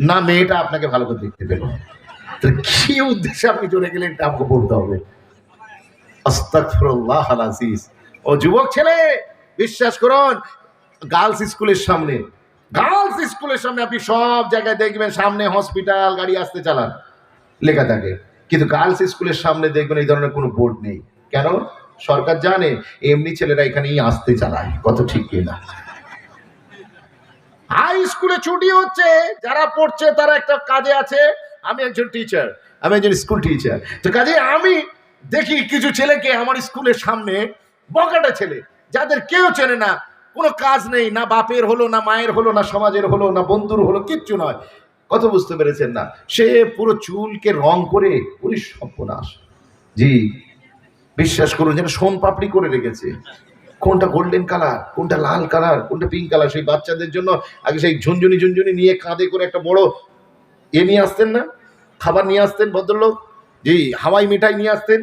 না মেয়েটা আপনাকে ভালো করে দেখতে পেল, তো কি উদ্দেশ্যে আপনি চলে গেলেন এটা আমাকে বলতে হবে। আস্তাগফিরুল্লাহ আল আজিজ। ও যুবক ছেলে, বিশ্বাস করুন, গার্লস স্কুলের সামনে, গার্লস স্কুলের সামনে আপনি সব জায়গায় দেখবেন সামনে হসপিটাল গাড়ি আসতে চালান লেখা থাকে, কিন্তু গার্লস স্কুলের সামনে দেখবেন এই ধরনের কোনো বোর্ড নেই। কেন? সরকার জানে এমনি ছেলেরা এখানেই আসতে চালায়। কত ঠিক কিনা? হাই স্কুলে ছুটি হচ্ছে, যারা পড়ছে তারা একটা কাজে আছে। আমি একজন টিচার, আমি একজন স্কুল টিচার, তো কাজে আমি দেখি কিছু ছেলেকে আমার স্কুলের সামনে, বকাটা ছেলে যাদের কেউ চেনে না, কোনো কাজ নেই, না বাপের হলো, না মায়ের হলো, না সমাজের হলো, না বন্ধুর হলো, কিচ্ছু নয়। কত বুঝতে পেরেছেন না? সে পুরো চুলকে রং করে পুলিশ সর্বনাশ। জি, বিশ্বাস করুন যেন সোন পাপড়ি করে রেখেছে। কোনটা গোল্ডেন কালার, কোনটা লাল কালার, কোনটা পিঙ্ক কালার। সেই বাচ্চাদের জন্য আগে সেই ঝুনঝুনি ঝুনঝুনি নিয়ে কাঁধে করে একটা বড় নিয়ে আসতেন না, খাবার নিয়ে আসতেন ভদ্রলোক, জি, হাওয়াই মিঠাই নিয়ে আসতেন।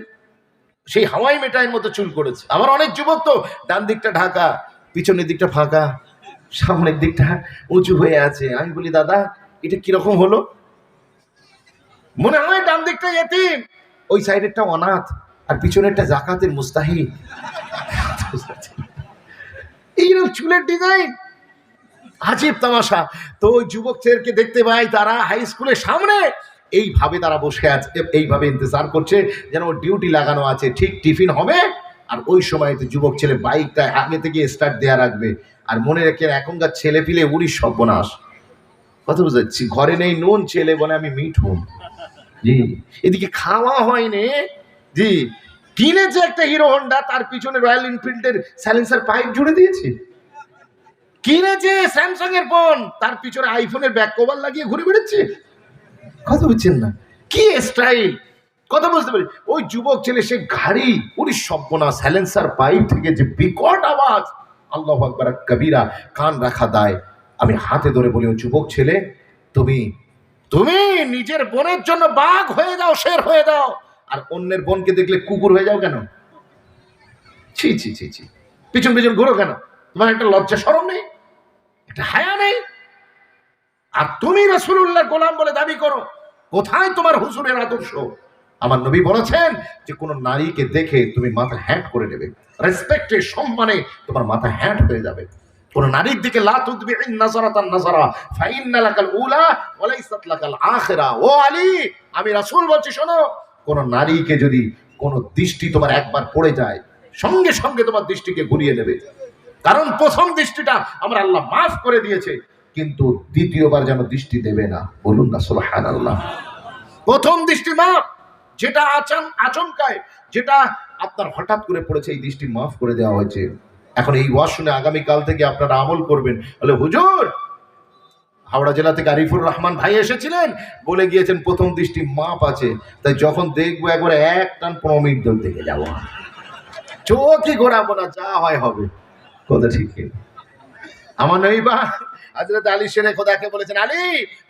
সেই হাওয়াই মিঠাইয়ের মতো চুল করেছে। আমার অনেক যুবক তো ডান দিকটা ঢাকা, পিছনের দিকটা ফাঁকা, সামনের দিকটা উঁচু হয়ে আছে। আমি বলি দাদা এটা কিরকম হলো? মনে হয় ডান দিকটা এতিম, ওই সাইডেরটা অনাথ, আর পিছনেরটা জাকাতের মুস্তাহিক। এইরকম চুলের ডিজাইন, আজীব তামাশা। তো ওই যুবক ছেলেকে দেখতে পাই, তারা হাই স্কুলের সামনে এইভাবে তারা বসে আছে, এইভাবে ইন্তজার করছে যেন ওর ডিউটি লাগানো আছে, ঠিক টিফিন হবে আর ওই সময় যুবক ছেলে বাইকটা আগে থেকে স্টার্ট দেয়া রাখবে। আর মনে রেখে এখনকার ছেলে পিলে উড়ি সর্বনাশ। কথা বুঝাচ্ছি, ঘরে নেই নুন, ছেলে বলে আমি মিঠুন। জি, এদিকে খাওয়া হয়নি। জি, কিনেছে একটা হিরো হন্ডা, তার পিছনে রয়্যাল এনফিল্ডের সাইলেন্সার পাইপ জুড়ে দিয়েছে। কিনেছে স্যামসাং এর ফোন, তার পিছনে আইফোনের ব্যাক কভার লাগিয়ে ঘুরে বেড়াচ্ছে। কথা বুঝছেন না? কি স্টাইল! কথা বুঝতে পারি। ওই যুবক ছেলে সে গাড়ি পুরি সর্বনা, সাইলেন্সার পাইপ থেকে যে বিকট আওয়াজ, আল্লাহু আকবার কবিরা, কান রাখা দায়। আমি হাতে ধরে বলি, ও যুবক ছেলে, তুমি তুমি নিজের বোনের জন্য বাঘ হয়ে যাও, শের হয়ে যাও, আর অন্যের বোনকে দেখলে কুকুর হয়ে যাও কেন? ছি ছি ছি ছি, পিছন পিছন ঘুরো কেন? তোমার একটা লজ্জা শরম নেই, একটা হায়া নেই? আর তুমি রাসূলুল্লাহর গোলাম বলে দাবি করো, কোথায় তোমার হুজুরের আদর্শ? আমার নবী বলেছেন যে কোন নারীকে দেখে তুমি মাথা হ্যাট করে নেবে, রেসপেক্টে, সম্মানে তোমার মাথা হ্যাট হয়ে যাবে। কোন নারীর দিকে লা তুদবিইন নাযারাতান নাযারা ফাইন্না লাকাল উলা ওয়া লাইসাত লাকাল আখিরা। ও আলী, আমি রাসূল বলছি শোনো, কোন নারীকে যদি কোন দৃষ্টি তোমার একবার পড়ে যায়, সঙ্গে সঙ্গে তোমার দৃষ্টিকে ঘুরিয়ে নেবে। কারণ প্রথম দৃষ্টিটা আমার আল্লাহ মাফ করে দিয়েছে, কিন্তু দ্বিতীয়বার যেন দৃষ্টি দেবে না। বলুন না সুবহানাল্লাহ। প্রথম দৃষ্টি মাফ, যেটা আচমকায়, যেটা আপনার হঠাৎ করে পড়েছে, এই দৃষ্টি মাফ করে দেওয়া হয়েছে। এখন এই ওয়াজ শুনে আগামীকাল থেকে আপনারা আমল করবেন। বলে হুজুর, হাওড়া জেলা থেকে আরিফুর রহমান ভাই এসেছিলেন, বলে গিয়েছেন প্রথম দৃষ্টি মাপ আছে, তাই যখন দেখবো একবারে এক টান 15 মিনিট ধরে দেখে যাবো, চোখই ঘোরাবো না, যা হয় হবে। কথা ঠিক কিনা? আমার নইবা হযরত আলী শেরে খোদাকে বলেছেন, আলী,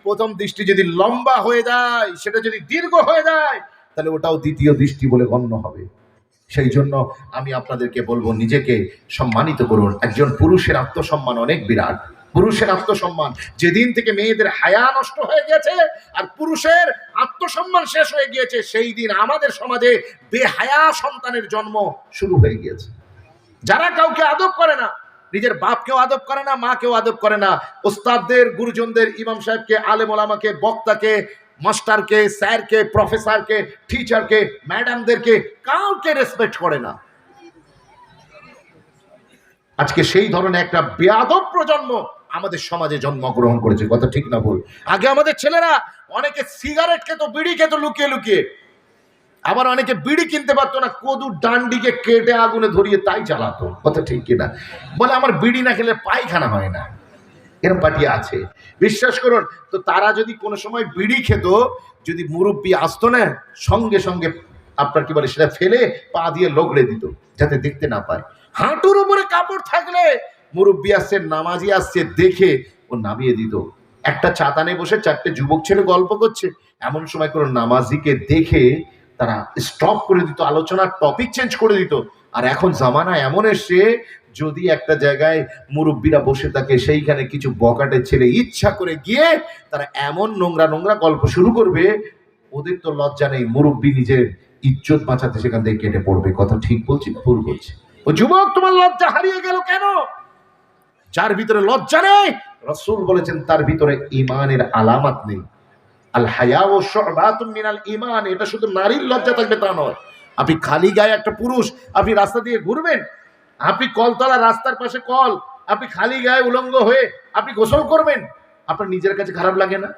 প্রথম দৃষ্টি যদি লম্বা হয়ে যায়, সেটা যদি দীর্ঘ হয়ে যায়, তাহলে ওটাও দ্বিতীয় দৃষ্টি বলে গণ্য হবে। সেই জন্য আমি আপনাদেরকে বলবো, নিজেকে সম্মানিত করুন। একজন পুরুষের আত্মসম্মান অনেক বিরাট। পুরুষের আত্মসম্মান, যেদিন থেকে মেয়েদের হায়া নষ্ট হয়ে গেছে আর পুরুষের আত্মসম্মান শেষ হয়ে গিয়েছে, সেই দিন আমাদের সমাজে বেহায়া সন্তানের জন্ম শুরু হয়ে গিয়েছে। যারা কাউকে আদব করে না, নিজের বাপকেও আদব করে না, মাকেও আদব করে না, ওস্তাদদের, গুরুজনদের, ইমাম সাহেবকে, আলেম ওলামাকে, বক্তাকে, মাস্টারকে, স্যারকে, প্রফেসরকে, টিচারকে, ম্যাডামদেরকে কাউকে রেসপেক্ট করে না। আজকে সেই ধরনের একটা বেয়াদব প্রজন্ম আমাদের সমাজে জন্মগ্রহণ করেছে। কথা ঠিক না ভুল? আগে আমাদের ছেলেরা অনেকে সিগারেট খেত, বিড়ি খেত লুকিয়ে লুকিয়ে, আবার অনেকে বিড়ি কিনতে পারতো না, কদু ডান্ডিকে কেটে আগুনে ধরিয়ে তাই চালাতো। কথা ঠিক কিনা? বলে আমার বিড়ি না খেলে পায়খানা হয় না। এরকম পার্টি আছে, বিশ্বাস করুন। তো তারা যদি কোনো সময় বিড়ি খেত, যদি মুরব্বি আসতো না, সঙ্গে সঙ্গে আপনার কি বলে সেটা ফেলে পা দিয়ে লগড়ে দিত, যাতে দেখতে না পায়। হাঁটুর উপরে কাপড় থাকলে মুরব্বি আসছে, নামাজি আসছে দেখে ও নামিয়ে দিত। একটা চাতানে বসে 4টে যুবক ছেলে গল্প করছে, এমন সময় কোনো নামাজিকে দেখে তারা স্টপ করে দিত, আলোচনার টপিক চেঞ্জ করে দিত। আর এখন জামানা এমন এসছে, যদি একটা জায়গায় মুরব্বীরা বসে থাকে, সেইখানে কিছু বকাটে ছেলে ইচ্ছা করে গিয়ে তারা এমন নোংরা নোংরা গল্প শুরু করবে, ওদের তো লজ্জা নেই, মুরব্বী নিজের ইজ্জত বাঁচাতে সেখান থেকে কেটে পড়বে। কথা ঠিক বলছি না ভুল বলছি? ও যুবক, তোমার লজ্জা হারিয়ে গেল কেন? যার ভিতরে লজ্জা নেই, রাসূল বলেছেন তার ভিতরে ঈমানের আলামত নেই। আল হায়া ও শুবাতুম মিনাল ঈমান। এটা শুধু নারীর লজ্জা থাকবে তা নয়। আপনি খালি গায়ে একটা পুরুষ আপনি রাস্তা দিয়ে ঘুরবেন, আপনি কলতলা রাস্তার পাশে কল, আপনি খালি গায়ে উলঙ্গ হয়ে আপনি গোসল করবেন, আপনার নিজের কাছে খারাপ লাগে না?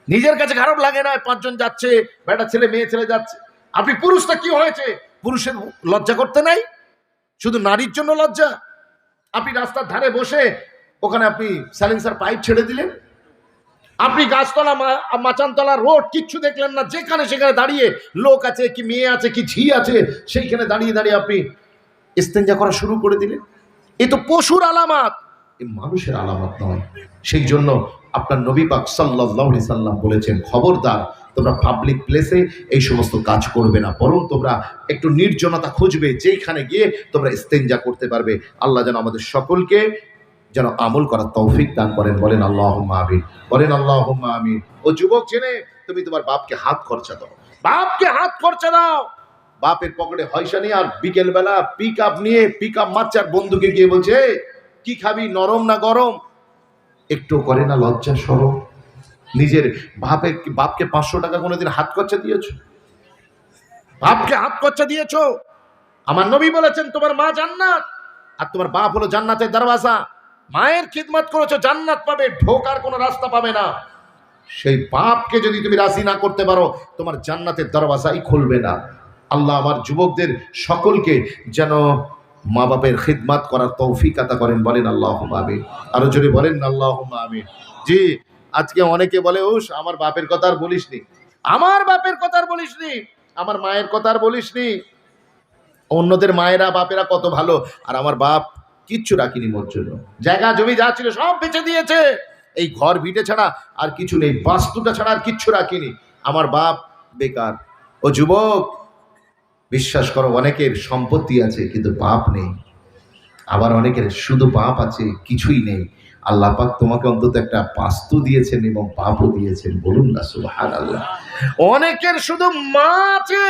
নিজের কাছে খারাপ লাগে না? পাঁচজন যাচ্ছে, বেটা ছেলে মেয়ে ছেলে যাচ্ছে, আপনি পুরুষটা কি হয়েছে? পুরুষের লজ্জা করতে নাই, শুধু নারীর জন্য লজ্জা? আপনি রাস্তার ধারে বসে ওখানে আপনি সাইলেন্সার পাইপ ছেড়ে দিলেন, আপনি গাছতলা মাচানতলা রোড কিচ্ছু দেখলেন না, যেখানে সেখানে দাঁড়িয়ে লোক আছে কি মেয়ে আছে কি ঝি আছে সেইখানে দাঁড়িয়ে দাঁড়িয়ে আপনি ইস্তেঞ্জা করা শুরু করে দিলেন। এ তো পশুর আলামত, এ মানুষের আলামত নয়। সেই জন্য আপনার নবী পাক সাল্লাল্লাহু আলাইহি সাল্লাম বলেছেন, খবরদার তোমরা পাবলিক প্লেসে এই সমস্ত কাজ করবে না, বরং তোমরা একটু নির্জনতা খুঁজবে, যেখানে গিয়ে তোমরা ইস্তেঞ্জা করতে পারবে। আল্লাহ যেন আমাদের সকলকে যেন আমল করার তৌফিক দান করেন। বলেন আল্লাহুম্মা আমিন, বলেন আল্লাহুম্মা আমিন। ও যুবক ছেলে, তুমি তোমার বাপকে হাত খরচা দাও, বাপকে হাত খরচা দাও। বাপের পকেটে পয়সা নিয়ে আর বিকেল বেলা পিক আপ নিয়ে পিক আপ মারচার বন্ধুকে গিয়ে বলছে কি খাবি, নরম না গরম? একটু করে না লজ্জা শরম? নিজের বাপকে 500 টাকা কোনোদিন হাত খরচা দিয়েছো? বাপকে হাত খরচা দিয়েছো? আমার নবী বলেছেন তোমার মা জান্নাত আর তোমার বাপ হলো জান্নাতের দরওয়াজা। মায়ের খিদমত করেছো, জান্নাত পাবে, ঢোকার কোনো রাস্তা পাবে না। সেই বাপকে যদি তুমি রাজি না করতে পারো, তোমার জান্নাতের দরওয়াজাই খুলবে না। আল্লাহ আমার যুবকদের সকলকে যেন মা বাপের খিদমত করার তৌফিক আতা করেন। বলেন আল্লাহুম্মা আমিন। আরো জোরে বলেন আল্লাহুম্মা আমিন। জি, আজকে অনেকে বলে উস আমার বাপের কথা আর বলিসনি, আমার বাপের কথা আর বলিসনি, আমার মায়ের কথা আর বলিসনি। অন্যদের মায়েরা বাপেরা কত ভালো, আর আমার বাপ কিচ্ছু রাখিনি মোর জন্য, জায়গা জমি যা ছিল সব বেচে দিয়েছে, এই ঘর ভিটে ছাড়া আর কিছু নেই, বাস্তুটা ছাড়া আর কিচ্ছু রাখিনি, আমার বাপ বেকার। ও যুবক, বিশ্বাস করো, অনেকের সম্পত্তি আছে কিন্তু বাপ নেই, আবার অনেকের শুধু বাপ আছে কিছুই নেই। আল্লাহ পাক তোমাকে অন্তত একটা বাস্তু দিয়েছেন এবং বাপও দিয়েছেন। বলুন না সুবহানাল্লাহ। অনেকের শুধু মা আছে,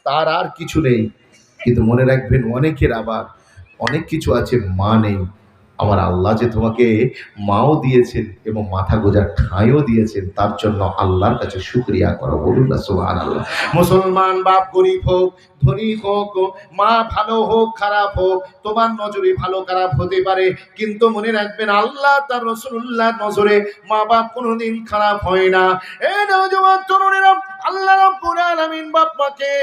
তার আর কিছু নেই, কিন্তু মনে রাখবেন অনেকের আবার অনেক কিছু আছে, মা নেই। আমার আল্লাহ যে তোমাকে মাও দিয়েছেন এবং মাথা গোজার ঠাঁইও দিয়েছেন, তার জন্য আল্লাহর কাছে শুকরিয়া করো। বলুন না সুবহানাল্লাহ। মুসলমান বাপ গরিব হোক ধনী হোক, মা ভালো হোক খারাপ হোক, তোমার নজরে ভালো খারাপ হতে পারে, কিন্তু মনে রাখবেন আল্লাহ তার রাসূলুল্লাহর নজরে মা বাপ কোনোদিন খারাপ হয় না। এই নওজোয়ান তরুণেরা, আল্লাহ রাব্বুল আলামিন বাপ মাকে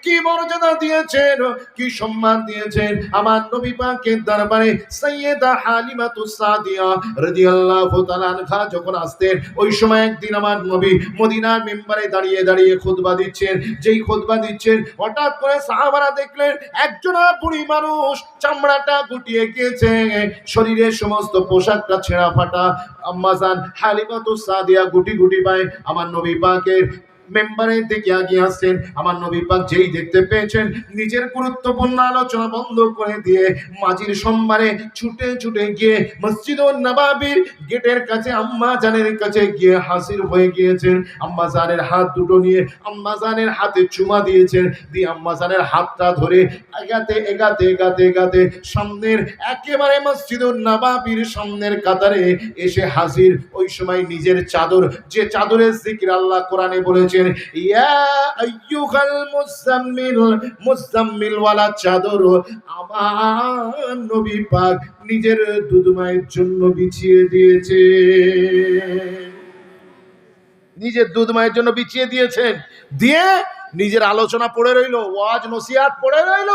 কি মর্যাদা দিয়েছেন, কি সম্মান দিয়েছেন। আমার নবী পাকের দরবারে সাইয়্যেদা হালিমাতুস সাদিয়া রাদিয়াল্লাহু তাআলা আনহা যখন আসতেন, ওই সময় একদিন আমার নবী মদিনার মিম্বারে দাঁড়িয়ে দাঁড়িয়ে খুতবা দিচ্ছেন। যেই খুতবা দিচ্ছেন, হঠাৎ করে সাহাবারা দেখলেন একজন বুড়ি মানুষ, চামড়াটা গুটিয়ে গিয়েছে, শরীরের সমস্ত পোশাকটা ছেঁড়া ফাটা। আম্মা জান হালিমাতুস সাদিয়া গুটি গুটি পায় আমার নবী পাকের মেম্বারের দিকে এগিয়ে আসছেন। আমার নবী পাক যেই দেখতে পেয়েছেন, নিজের গুরুত্বপূর্ণ আলোচনা বন্ধ করে দিয়ে মাঝির সম্মানে ছুটে ছুটে গিয়ে মসজিদুন নববীর গেটের কাছে আম্মা জানের কাছে গিয়ে হাজির হয়ে গিয়েছেন। আম্মা জানের হাত দুটো নিয়ে আম্মা জানের হাতে চুমা দিয়েছেন, দিয়ে আম্মা জানের হাতটা ধরে এগাতে এগাতে এগাতে এগাতে সামনের একেবারে মসজিদুন নববীর সামনের কাতারে এসে হাজির। ওই সময় নিজের চাদর, যে চাদরের জিকির আল্লাহ কোরআনে বলেছেন, ইয়া আইয়ুহাল মুজাম্মিল, মুজাম্মিল ওয়ালা চাদর আমার নবী পাক নিজের দুধমায়ের জন্য বিছিয়ে দিয়েছে, নিজের দুধমায়ের জন্য বিছিয়ে দিয়েছেন। দিয়ে নিজের আলোচনা পড়ে রইল, ওয়াজ নসিহত পড়ে রইল।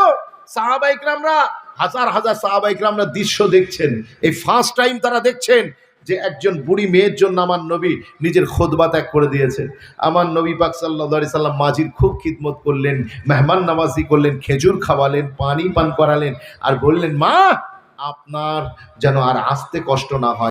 সাহাবা ইকরামরা, হাজার হাজার সাহাবা ইকরামরা দৃশ্য দেখছেন, এই ফার্স্ট টাইম তারা দেখছেন যে একজন বুড়ি মেয়ের জন্য আমার নবী নিজের খুতবা ত্যাগ করে দিয়েছেন। আমার নবী পাক সাল্লাল্লাহু আলাইহি সাল্লাম মাঝির খুব খিদমত করলেন, মেহমান নওয়াজি করলেন, খেজুর খাওয়ালেন, পানি পান করালেন, আর বললেন মা আপনার যেন আর আসতে কষ্ট না হয়।